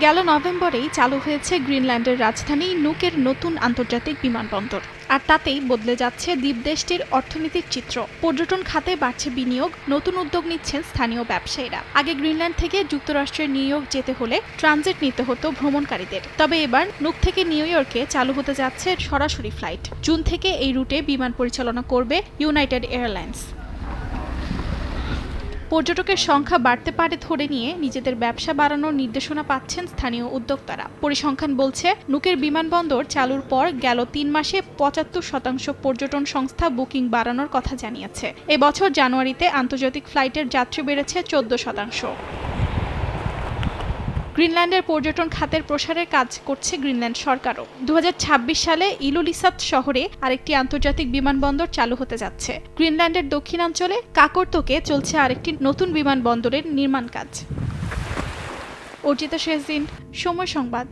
গেল নভেম্বরেই চালু হয়েছে গ্রিনল্যান্ডের রাজধানী নুকের নতুন আন্তর্জাতিক বিমানবন্দর। আর তাতেই বদলে যাচ্ছে দ্বীপদেশটির অর্থনীতির চিত্র। পর্যটন খাতে বাড়ছে বিনিয়োগ, নতুন উদ্যোগ নিচ্ছেন স্থানীয় ব্যবসায়ীরা। আগে গ্রিনল্যান্ড থেকে যুক্তরাষ্ট্রের নিউ ইয়র্ক যেতে হলে ট্রানজিট নিতে হতো ভ্রমণকারীদের। তবে এবার নুক থেকে নিউ ইয়র্কে চালু হতে যাচ্ছে সরাসরি ফ্লাইট। জুন থেকে এই রুটে বিমান পরিচালনা করবে ইউনাইটেড এয়ারলাইন্স। পর্যটকের সংখ্যা বাড়তে পারে ধরে নিয়ে নিজেদের ব্যবসা বাড়ানোর নির্দেশনা পাচ্ছেন স্থানীয় উদ্যোক্তারা। পরিসংখ্যান বলছে, নুকের বিমানবন্দর চালুর পর গেল ৩ মাসে ৭৫% পর্যটন সংস্থা বুকিং বাড়ানোর কথা জানিয়েছে। এবছর জানুয়ারিতে আন্তর্জাতিক ফ্লাইটের যাত্রী বেড়েছে ১৪%। গ্রিনল্যান্ডের পর্যটন খাতের প্রসারের কাজ করছে গ্রিনল্যান্ড সরকারও। ২০২৬ সালে ইলুলিসাত শহরে আরেকটি আন্তর্জাতিক বিমানবন্দর চালু হতে যাচ্ছে। গ্রিনল্যান্ডের দক্ষিণাঞ্চলে কাকরতোকে চলছে আরেকটি নতুন বিমানবন্দরের নির্মাণ কাজ। অর্জিতা শেহজিন, সময় সংবাদ।